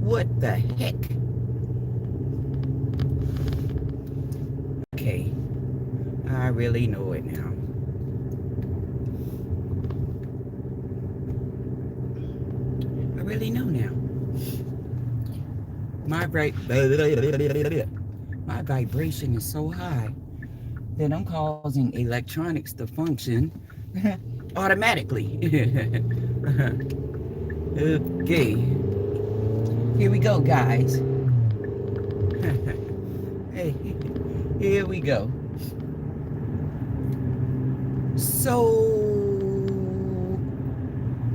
What the heck? Okay, I really know it now. I really know now. My my vibration is so high that I'm causing electronics to function automatically. Okay, here we go, guys. Hey, here we go. So,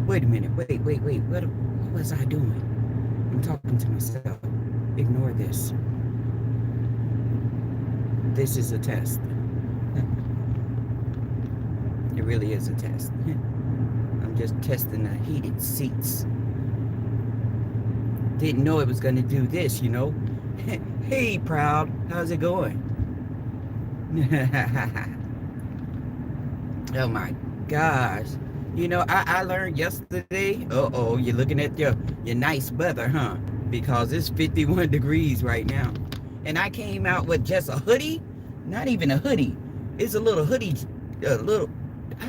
wait a minute. Wait. What was I doing? I'm talking to myself. Ignore this. This is a test. It really is a test. I'm just testing the heated seats. Didn't know it was going to do this, you know. Hey, Proud. How's it going? Oh, my gosh. You know, I learned yesterday. Uh-oh, you're looking at your nice weather, huh? Because it's 51 degrees right now. And I came out with just a hoodie. Not even a hoodie. It's a little hoodie. I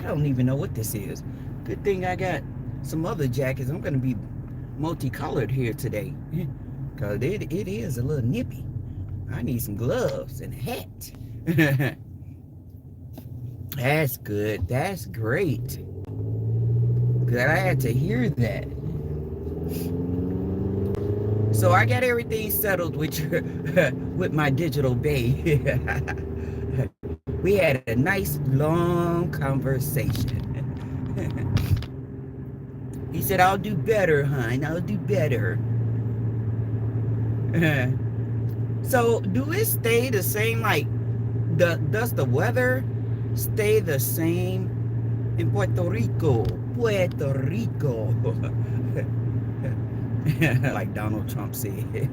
don't even know what this is. Good thing I got some other jackets. I'm going to be multicolored here today. Because it is a little nippy. I need some gloves and a hat. That's good. That's great. Glad to hear that. So I got everything settled with with my digital bae. We had a nice long conversation. He said, "I'll do better, hon. I'll do better." So do it stay the same? Like, does the weather stay the same in Puerto Rico? Puerto Rico. Like Donald Trump said,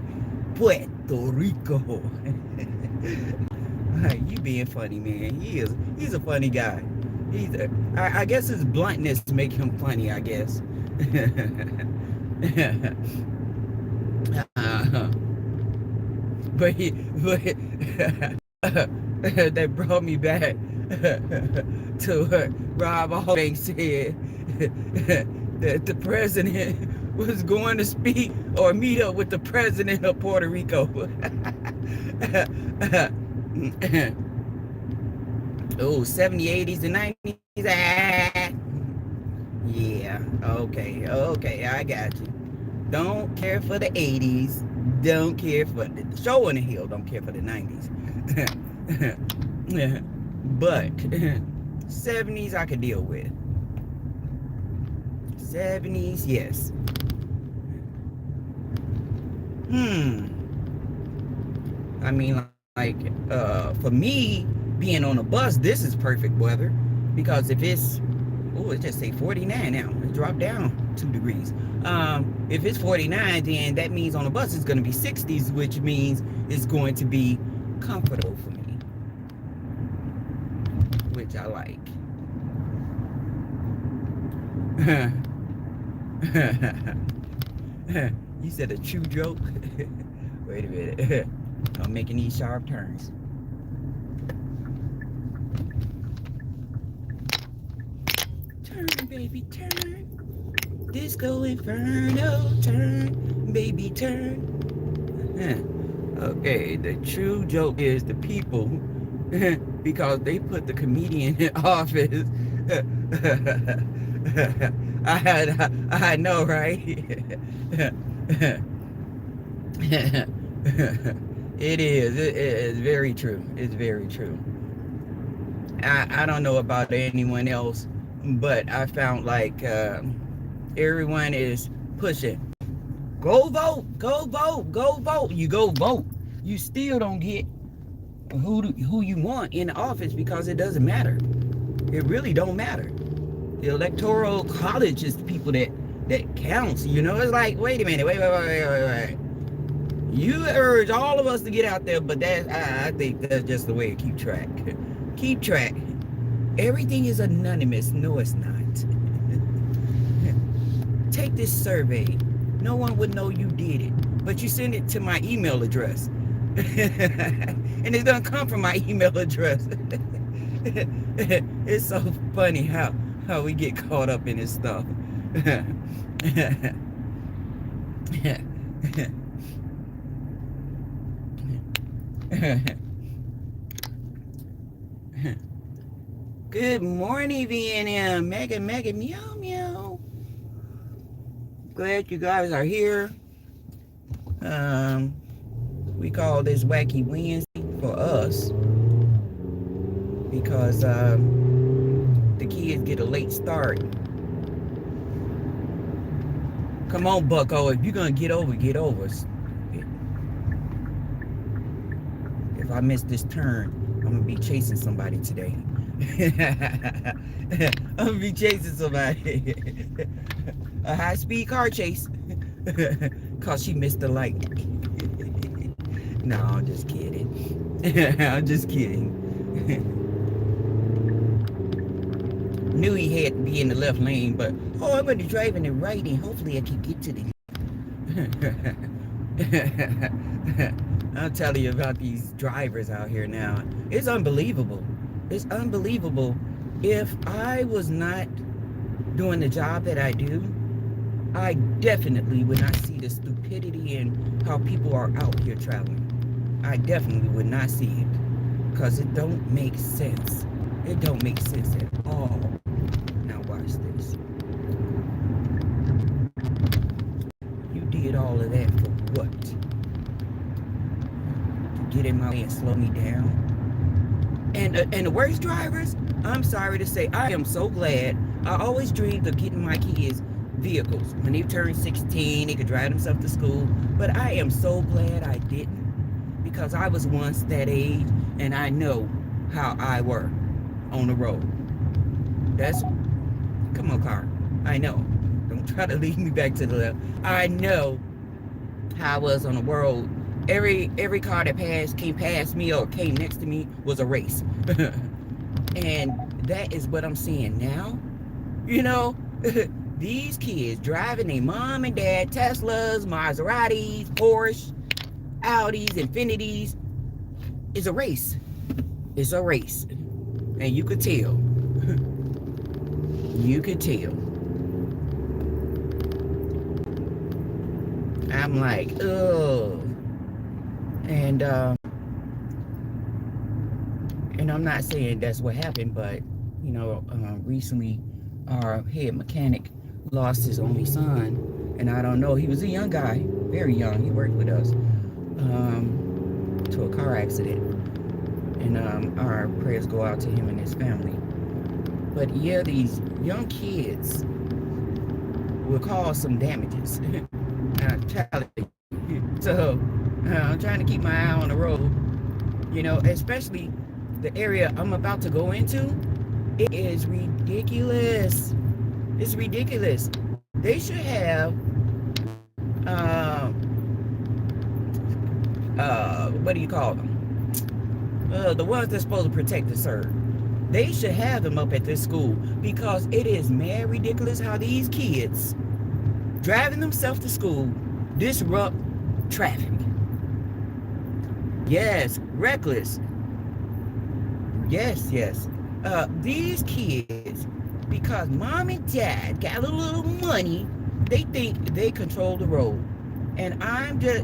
Puerto Rico. You being funny, man. He's a funny guy. I guess his bluntness make him funny, I guess. But that brought me back to what Rob Albanks said, that the president was going to speak or meet up with the president of Puerto Rico. Oh, 70s, 80s, and 90s. Yeah, okay, I got you. Don't care for the 80s. Don't care for the show on the hill. Don't care for the 90s. But 70s I could deal with. 70s, yes. I mean, like, for me, being on a bus, this is perfect weather. Because if it's, it just say 49 now. It dropped down 2 degrees. If it's 49, then that means on the bus it's going to be 60s, which means it's going to be comfortable for me, which I like. You said a true joke? Wait a minute. I'm making these sharp turns. Turn, baby, turn. Disco Inferno, turn, baby, turn. Okay, the true joke is the people, because they put the comedian in office. I know, right? It is very true. It's very true. I don't know about anyone else, but I found like everyone is pushing. Go vote, go vote, go vote. You go vote. You still don't get who you want in office because it doesn't matter. It really don't matter. The electoral college is the people that counts. You know, it's like, wait a minute, wait. You urge all of us to get out there, but I think that's just the way to keep track. Keep track. Everything is anonymous. No, it's not. Take this survey. No one would know you did it. But you send it to my email address. And it's gonna come from my email address. It's so funny how we get caught up in this stuff. Good morning, VNM. Mega, meow, meow. Glad you guys are here. We call this Wacky Wednesday for us because the kids get a late start. Come on, Bucko. If you're going to get over, get over. If I miss this turn, I'm going to be chasing somebody today. I'm going to be chasing somebody. A high-speed car chase. Because she missed the light. No, I'm just kidding. I'm just kidding. Knew he had to be in the left lane, but I'm going to drive in the right and hopefully I can get to the I'll tell you about these drivers out here now. It's unbelievable. It's unbelievable. If I was not doing the job that I do, I definitely would not see the stupidity and how people are out here traveling. I definitely would not see it because it don't make sense. It don't make sense at all. Now watch this. You did all of that for what? To get in my way and slow me down? And the worst drivers, I'm sorry to say, I am so glad. I always dreamed of getting my kids vehicles. When they turn 16, they could drive themselves to school. But I am so glad I didn't, because I was once that age and I know how I were on the road. Come on, car. I know. Don't try to lead me back to the left. I know how I was on the road. Every car that came past me or came next to me was a race. And that is what I'm seeing now. You know, these kids driving their mom and dad Teslas, Maseratis, Porsche, Audis, Infinitis. It's a race. It's a race. And you could tell. You could tell. I'm like, ugh. And I'm not saying that's what happened, but you know, recently our head mechanic lost his only son, and I don't know, he was a young guy, very young. He worked with us, to a car accident, and our prayers go out to him and his family. But yeah, these young kids will cause some damages. I'm telling you. So I'm trying to keep my eye on the road, you know, especially the area I'm about to go into. It is ridiculous. It's ridiculous. They should have what do you call them? The ones that's supposed to protect the serve. They should have them up at this school, because it is mad ridiculous how these kids driving themselves to school disrupt traffic. Yes, reckless. Yes. These kids, because mom and dad got a little money, they think they control the road. And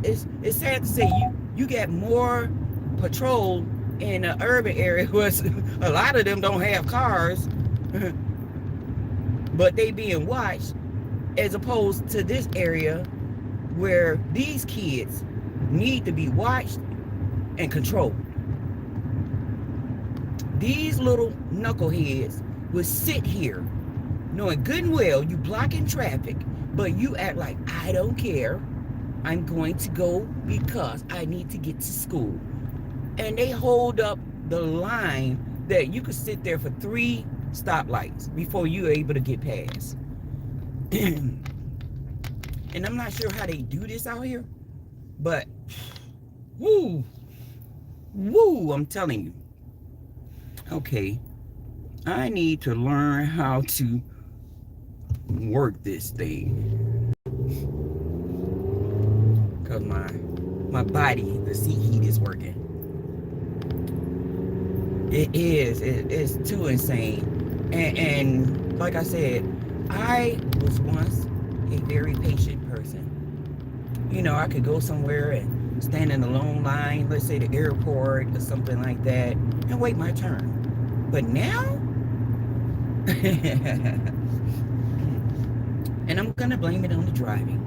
it's sad to say, you get more patrol in an urban area where a lot of them don't have cars, but they being watched, as opposed to this area where these kids need to be watched and controlled. These little knuckleheads will sit here knowing good and well you blocking traffic, but you act like, I don't care. I'm going to go because I need to get to school. And they hold up the line that you could sit there for 3 stoplights before you're able to get past. And I'm not sure how they do this out here, but woo, I'm telling you. Okay, I need to learn how to work this thing. because my body, the seat heat is working. It's too insane. And like I said, I was once a very patient person. You know, I could go somewhere and stand in a long line, let's say the airport or something like that, and wait my turn. But now, and I'm gonna blame it on the driving.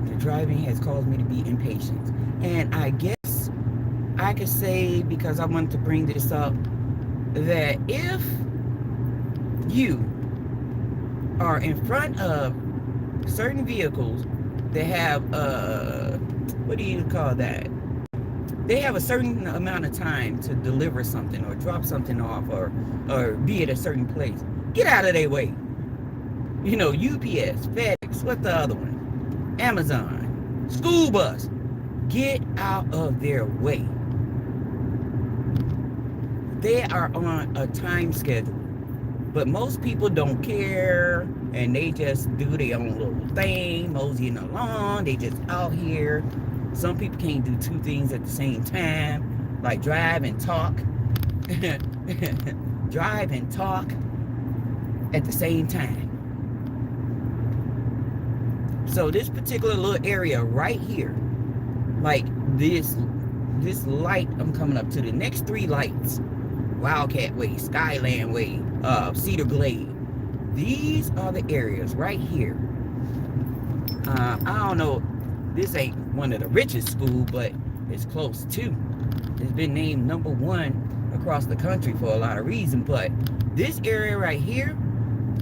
The driving has caused me to be impatient. And I guess I could say, because I wanted to bring this up, that if you are in front of certain vehicles that have what do you call that? They have a certain amount of time to deliver something or drop something off or be at a certain place. Get out of their way. You know, UPS, FedEx, what's the other one? Amazon, school bus. Get out of their way. They are on a time schedule. But most people don't care, and they just do their own little thing, moseying along. They just out here. Some people can't do two things at the same time, like drive and talk. Drive and talk at the same time. So this particular little area right here, like this light, I'm coming up to the next 3 lights. Wildcat Way, Skyland Way, Cedar Glade. These are the areas right here. I don't know, this ain't one of the richest schools, but it's close to. It's been named #1 across the country for a lot of reasons, but this area right here,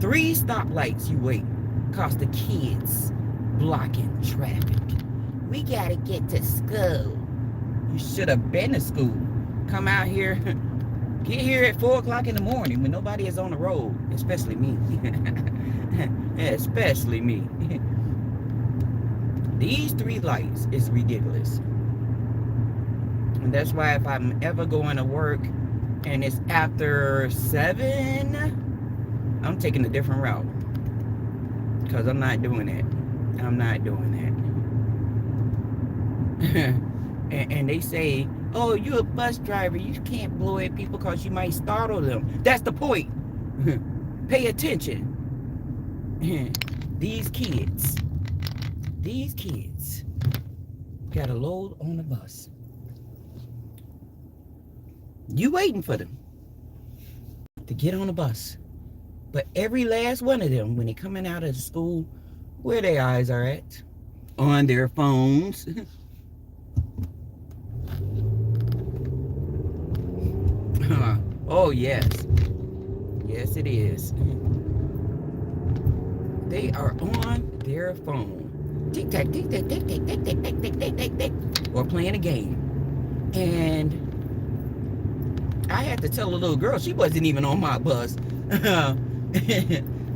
3 stoplights you wait, cause the kids blocking traffic. We gotta get to school. You should have been to school. Come out here. Get here at 4 o'clock in the morning when nobody is on the road, especially me. Especially me. These 3 lights is ridiculous. And that's why if I'm ever going to work and it's after 7, I'm taking a different route. Because I'm not doing that. I'm not doing that. And they say, oh, you're a bus driver. You can't blow at people because you might startle them. That's the point. Pay attention. These kids got a load on the bus. You waiting for them to get on the bus. But every last one of them, when they coming out of the school, where their eyes are at? On their phones. Oh, yes. Yes, it is. They are on their phone. Tic tac, tic tac, tic tac, tic tac, tic tac, tic tac, tic, or playing a game. And I had to tell a little girl, she wasn't even on my bus.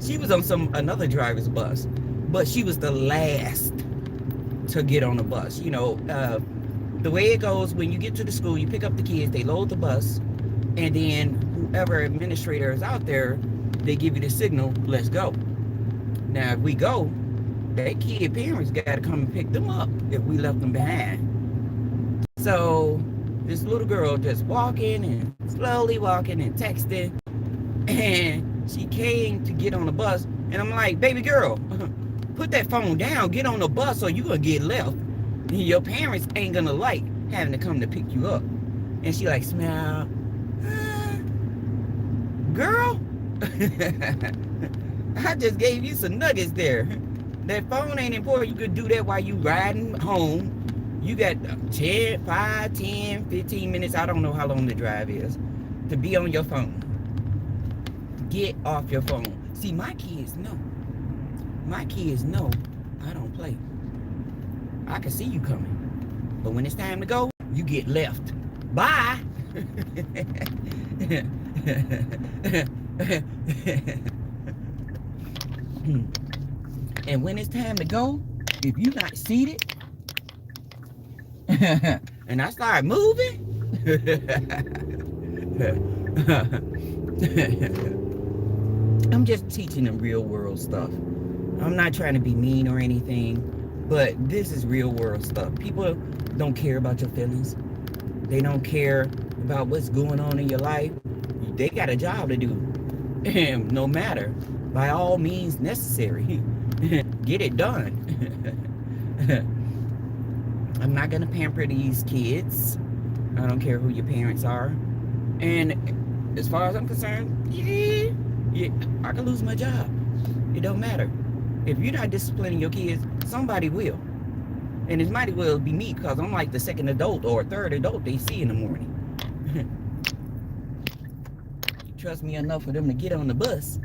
She was on another driver's bus. But she was the last to get on the bus. You know, the way it goes, when you get to the school, you pick up the kids, they load the bus, and then whoever administrator is out there, they give you the signal, let's go. Now, if we go, that kid parents got to come and pick them up if we left them behind. So this little girl just walking and slowly walking and texting, and she came to get on the bus, and I'm like, baby girl, put that phone down, get on the bus or you gonna get left. And your parents ain't gonna like having to come to pick you up. And she like, smile. Girl, I just gave you some nuggets there. That phone ain't important. You could do that while you riding home. You got 5, 10, 15 minutes, I don't know how long the drive is, to be on your phone. Get off your phone. See, my kids know. My kids know I don't play. I can see you coming. But when it's time to go, you get left. Bye. And when it's time to go, if you're not seated, and I start moving, I'm just teaching them real world stuff. I'm not trying to be mean or anything, But this is real world stuff. People don't care about your feelings. They don't care about what's going on in your life. They got a job to do. And no matter, by all means necessary, get it done. I'm not going to pamper these kids. I don't care who your parents are. And as far as I'm concerned, yeah, I can lose my job. It don't matter. If you're not disciplining your kids, somebody will. And it might as well be me, because I'm like the second adult or third adult they see in the morning. You trust me enough for them to get on the bus.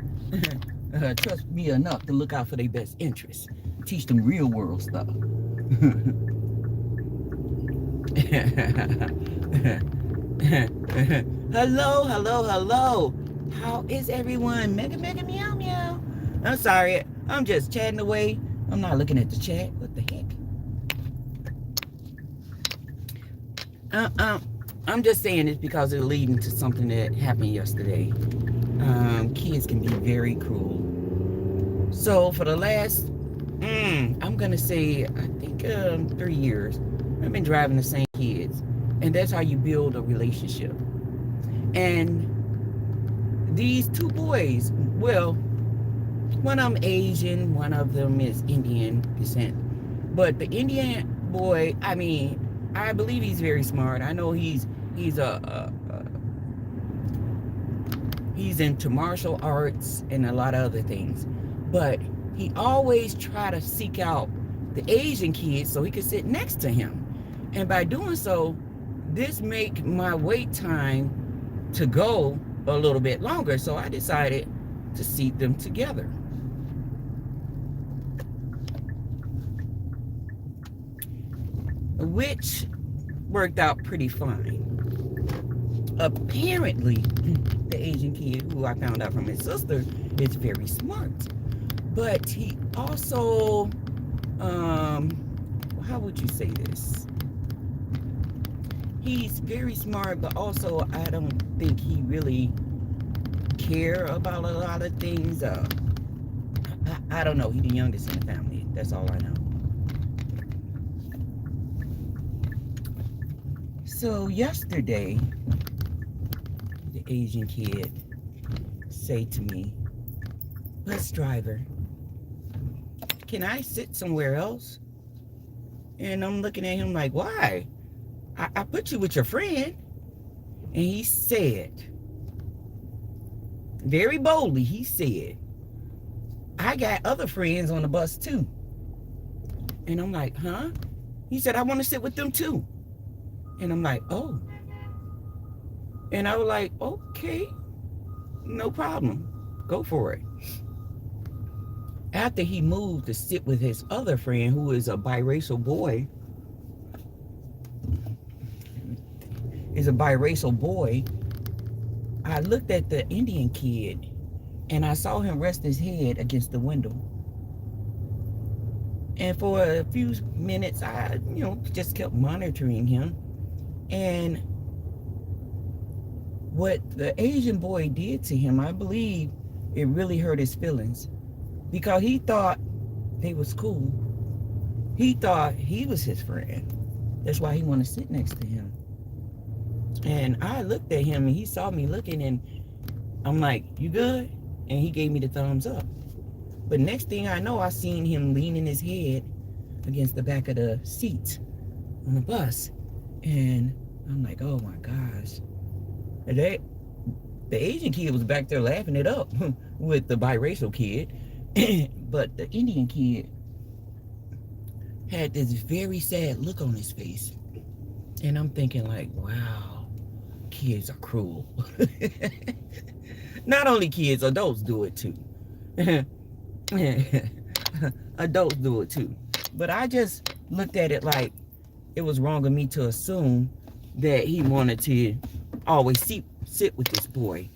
Trust me enough to look out for their best interests. Teach them real world stuff. Hello, hello, hello. How is everyone? Mega, mega, meow, meow. I'm sorry. I'm just chatting away. I'm not looking at the chat. What the heck? I'm just saying this because it's leading to something that happened yesterday. Kids can be very cruel. So for the last, I'm going to say, I think 3 years, I've been driving the same kids. And that's how you build a relationship. And these two boys, well, one of them Asian, one of them is Indian descent. But the Indian boy, I mean, I believe he's very smart. I know he's into martial arts and a lot of other things. But he always try to seek out the Asian kids so he could sit next to him. And by doing so, this make my wait time to go a little bit longer. So I decided to seat them together. Which worked out pretty fine. Apparently, the Asian kid, who I found out from his sister, is very smart. But he also, how would you say this? He's very smart, but also I don't think he really care about a lot of things. I don't know. He's the youngest in the family. That's all I know. So yesterday, the Asian kid say to me, "Bus driver, can I sit somewhere else?" And I'm looking at him like, "Why? I put you with your friend." And he said, very boldly, he said, "I got other friends on the bus too." And I'm like, "Huh?" He said, "I want to sit with them too." And I'm like, "Oh." And I was like, "Okay, no problem. Go for it." After he moved to sit with his other friend, who is a biracial boy, I looked at the Indian kid and I saw him rest his head against the window. And for a few minutes, I, just kept monitoring him. And what the Asian boy did to him, I believe it really hurt his feelings, because he thought they was cool. He thought he was his friend. That's why he wanted to sit next to him. And I looked at him and he saw me looking, and I'm like, "You good?" And he gave me the thumbs up. But next thing I know, I seen him leaning his head against the back of the seat on the bus. And I'm like, "Oh my gosh." And the Asian kid was back there laughing it up with the biracial kid. But the Indian kid had this very sad look on his face. And I'm thinking like, wow, kids are cruel. Not only kids, adults do it too. Adults do it too. But I just looked at it like it was wrong of me to assume that he wanted to always sit with this boy.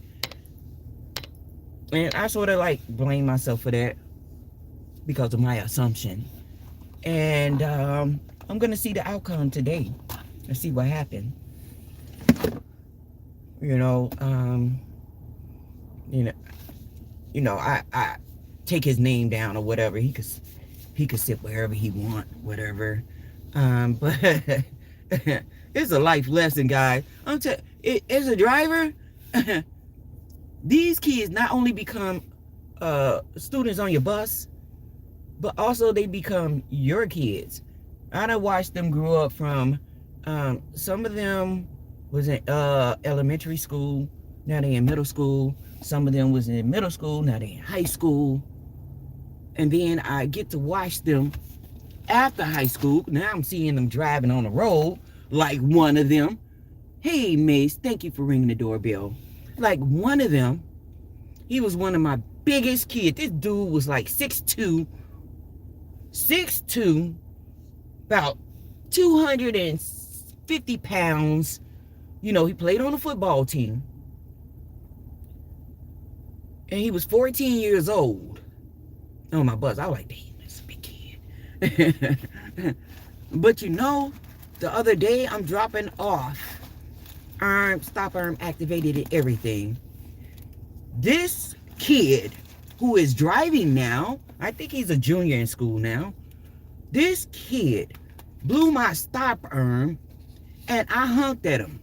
And I sort of like blame myself for that because of my assumption. And I'm going to see the outcome today and see what happened. I take his name down or whatever. He could He could sit wherever he want, whatever. But it's a life lesson, guys. As a driver, these kids not only become students on your bus, but also they become your kids. I done watched them grow up from, some of them was in elementary school, now they in middle school. Some of them was in middle school, now they in high school. And then I get to watch them after high school. Now I'm seeing them driving on the road, like one of them. Hey, Mace, thank you for ringing the doorbell. Like one of them, he was one of my biggest kids. This dude was like 6'2", about 250 pounds. You know, he played on the football team. And he was 14 years old. On my bus, I was like, damn, that's a big kid. But you know, the other day I'm dropping off stop arm activated and everything. This kid who is driving now, I think he's a junior in school now. This kid blew my stop arm and I honked at him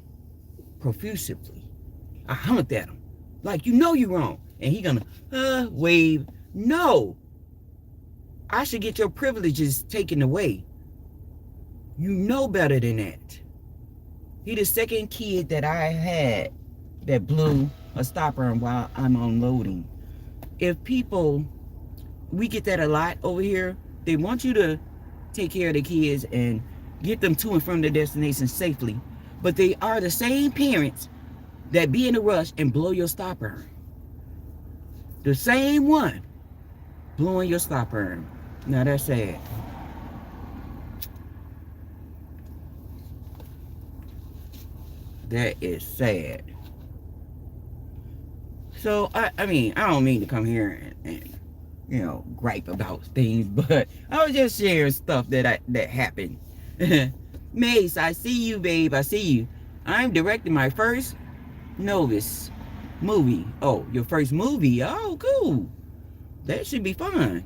profusely. I honked at him. Like, you know you're wrong. And he gonna wave. No. I should get your privileges taken away. You know better than that. He the second kid that I had that blew a stop arm while I'm unloading. If people, we get that a lot over here. They want you to take care of the kids and get them to and from their destination safely. But they are the same parents that be in a rush and blow your stop arm. The same one blowing your stop arm. Now that's sad. That is sad. So, I mean, I don't mean to come here and you know, gripe about things, but I was just sharing stuff that happened. Mace, I see you, babe. I see you. I'm directing my first novice movie. Oh, your first movie? Oh, cool. That should be fun.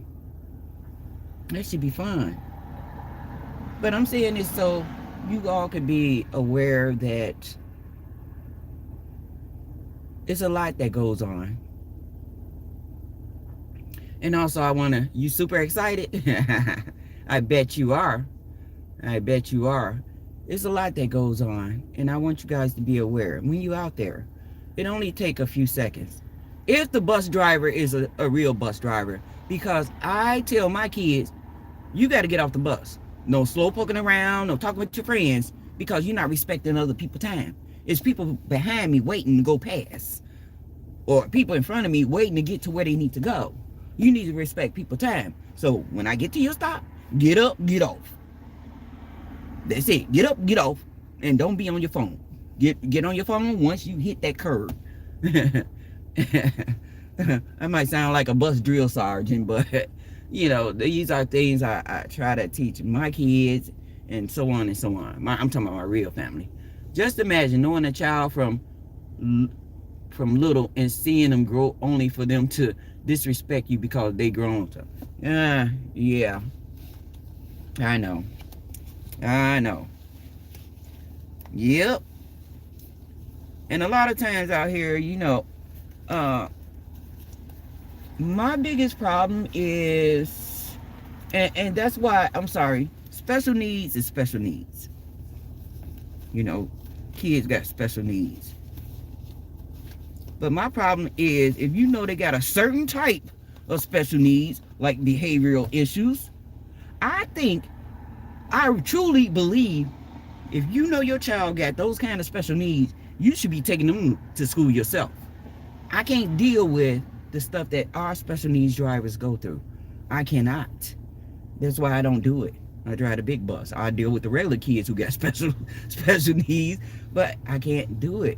That should be fun. But I'm saying this so you all could be aware that it's a lot that goes on. And also I wanna, you super excited? I bet you are. I bet you are. It's a lot that goes on. And I want you guys to be aware. When you out there, it only take a few seconds. If the bus driver is a real bus driver. Because I tell my kids, you got to get off the bus. No slow poking around, no talking with your friends, because you're not respecting other people's time. It's people behind me waiting to go past. Or people in front of me waiting to get to where they need to go. You need to respect people's time. So when I get to your stop, get up, get off. That's it. Get up, get off. And don't be on your phone. Get on your phone once you hit that curb. I might sound like a bus drill sergeant, but you know, these are things I try to teach my kids and so on and so on. I'm talking about my real family. Just imagine knowing a child from little and seeing them grow only for them to disrespect you because they grown to. Yeah. I know. Yep. And a lot of times out here, you know, my biggest problem is, and that's why, I'm sorry, special needs is special needs. You know, kids got special needs. But my problem is, if you know they got a certain type of special needs, like behavioral issues, I truly believe, if you know your child got those kind of special needs, you should be taking them to school yourself. I can't deal with the stuff that our special needs drivers go through. I cannot. That's why I don't do it. I drive the big bus. I deal with the regular kids who got special needs, but I can't do it.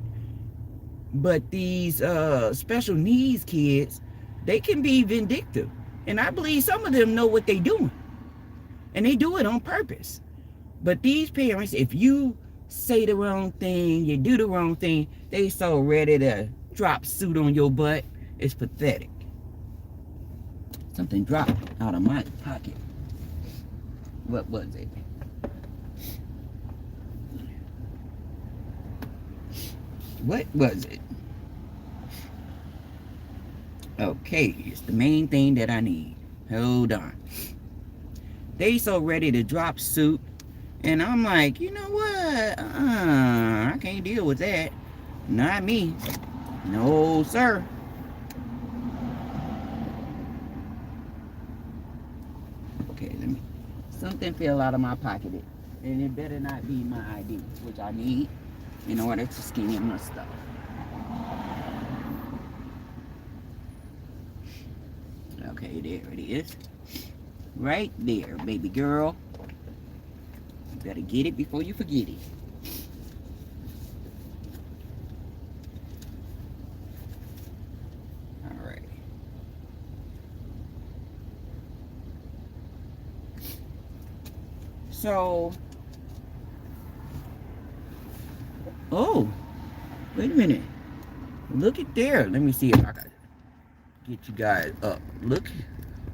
But these special needs kids, they can be vindictive. And I believe some of them know what they're doing. And they do it on purpose. But these parents, if you say the wrong thing, you do the wrong thing, they so ready to drop suit on your butt. It's pathetic. Something dropped out of my pocket. What was it? What was it? Okay, it's the main thing that I need. Hold on. They so ready to drop suit, and I'm like, you know what? I can't deal with that. Not me. No, sir. Okay, let me. Something fell out of my pocket, and it better not be my ID, which I need in order to scan my stuff. Okay, there it is. Right there, baby girl. You better get it before you forget it. All right. So, oh, wait a minute. Look at there. Let me see if I can get you guys up. Look,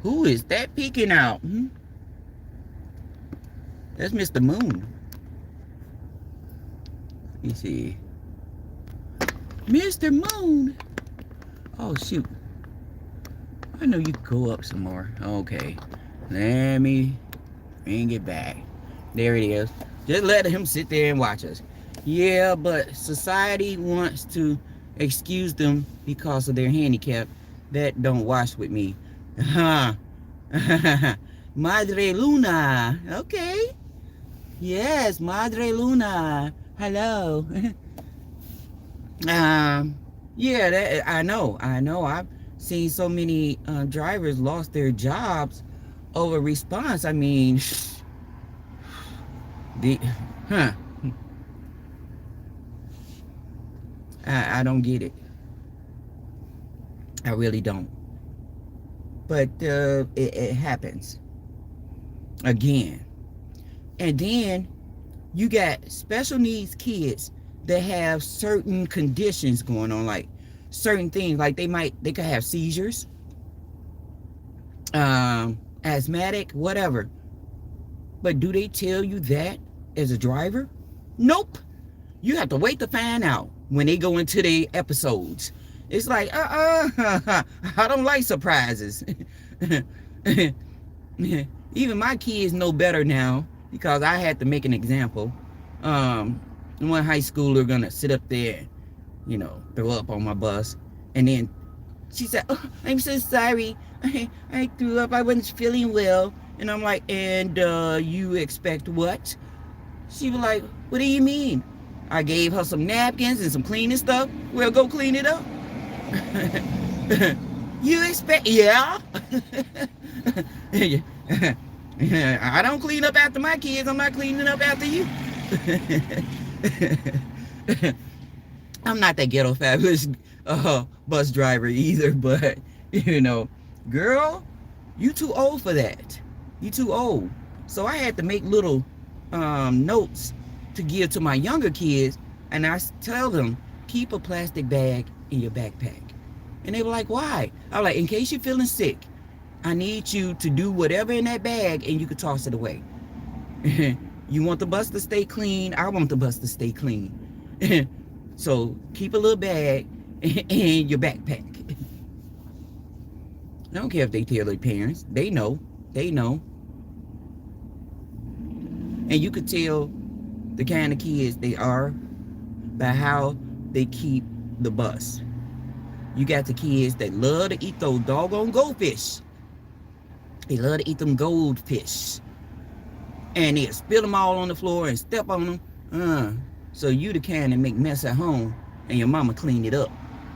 who is that peeking out? That's Mr. Moon. Let me see. Mr. Moon. Oh, shoot. I know you could go up some more. Okay. Let me bring it back. There it is. Just let him sit there and watch us. Yeah, but society wants to excuse them because of their handicap. That don't wash with me. Madre Luna. Okay. Yes, Madre Luna. Hello. Yeah, that, I know. I've seen so many drivers lost their jobs over response. I mean, huh? I don't get it. I really don't. But it happens again. And then you got special needs kids that have certain conditions going on, like certain things, like they could have seizures, asthmatic, whatever. But do they tell you that as a driver? Nope. You have to wait to find out when they go into their episodes. It's like, I don't like surprises. Even my kids know better now because I had to make an example. One high schooler gonna sit up there, throw up on my bus, and then she said, "Oh, I'm so sorry. I threw up. I wasn't feeling well." And I'm like, "And you expect what?" She was like, "What do you mean?" I gave her some napkins and some cleaning stuff. Well, go clean it up. You expect, yeah. I don't clean up after my kids. I'm not cleaning up after you. I'm not that ghetto fabulous bus driver either, but girl, you too old for that. You too old. So I had to make little notes to give to my younger kids, and I tell them, keep a plastic bag in your backpack. And they were like, why? I was like, in case you're feeling sick, I need you to do whatever in that bag and you could toss it away. You want the bus to stay clean, I want the bus to stay clean. So keep a little bag in your backpack. I don't care if they tell their parents. They know. And you could tell the kind of kids they are by how they keep the bus. You got the kids that love to eat those doggone goldfish. They love to eat them goldfish. And they'll spill them all on the floor and step on them. So you the kind that make mess at home and your mama clean it up.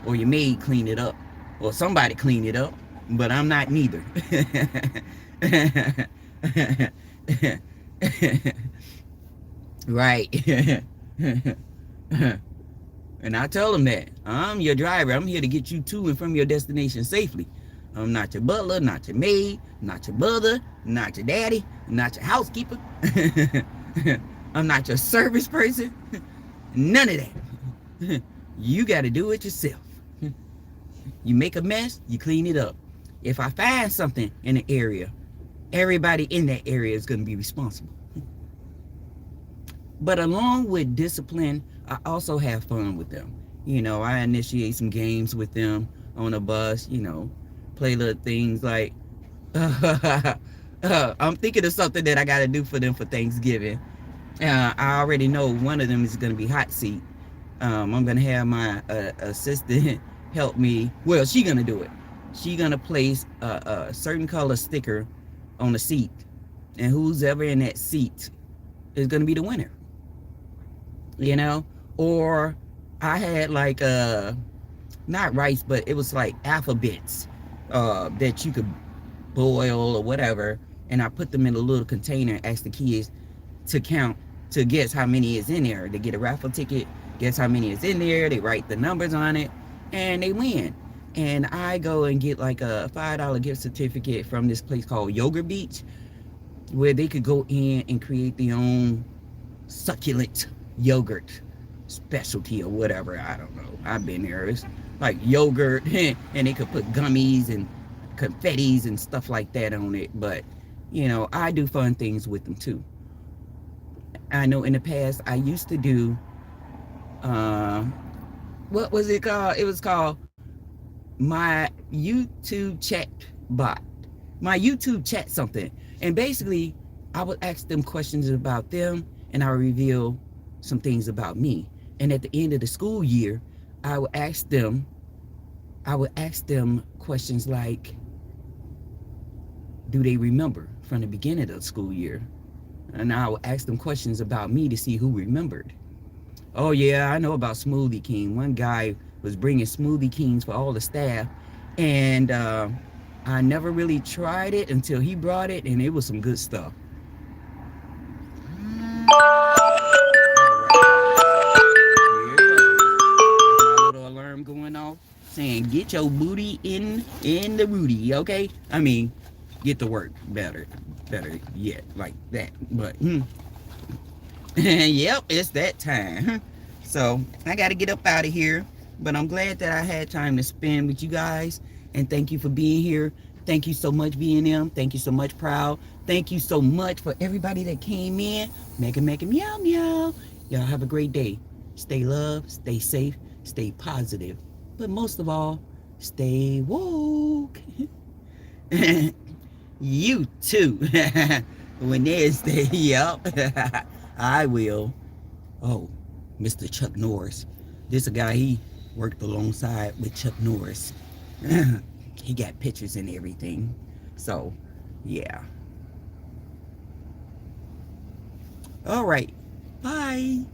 Or your maid clean it up. Or somebody clean it up. But I'm not neither. Right. And I tell them that I'm your driver. I'm here to get you to and from your destination safely. I'm not your butler, not your maid, not your mother, not your daddy, not your housekeeper. I'm not your service person. None of that. You got to do it yourself. You make a mess, you clean it up. If I find something in the area everybody in that area is going to be responsible. But along with discipline, I also have fun with them. I initiate some games with them on a bus, play little things like, I'm thinking of something that I got to do for them for Thanksgiving. I already know one of them is going to be hot seat. I'm going to have my assistant help me. Well, she's going to do it. She's going to place a certain color sticker on the seat. And who's ever in that seat is going to be the winner. Or I had like not rice, but it was like alphabets that you could boil or whatever, and I put them in a little container and asked the kids to count, to guess how many is in there. They get a raffle ticket, guess how many is in there, they write the numbers on it, and they win. And I go and get like a $5 gift certificate from this place called Yogurt Beach, where they could go in and create their own succulent yogurt specialty or whatever. I don't know. I've been there. It's like yogurt and they could put gummies and confettis and stuff like that on it. But I do fun things with them too. I know in the past I used to do what was it called? It was called my YouTube chat bot. My YouTube chat something. And basically I would ask them questions about them, and I would reveal some things about me. And at the end of the school year, I would ask them questions like, do they remember from the beginning of the school year? And I would ask them questions about me to see who remembered. Oh yeah, I know about Smoothie King. One guy was bringing Smoothie Kings for all the staff, and I never really tried it until he brought it, and it was some good stuff. Going off saying get your booty in the Rudy, okay? I mean, get to work, better yet, like that. But yep, it's that time. So I got to get up out of here, but I'm glad that I had time to spend with you guys, and thank you for being here. Thank you so much, B&M. Thank you so much, Proud. Thank you so much for everybody that came in. Make it meow meow. Y'all have a great day. Stay loved, stay safe, stay positive, but most of all, stay woke. You too. When there's the yep, I will. Oh, Mr. Chuck Norris. This a guy, he worked alongside with Chuck Norris. He got pictures and everything. So, yeah. All right. Bye.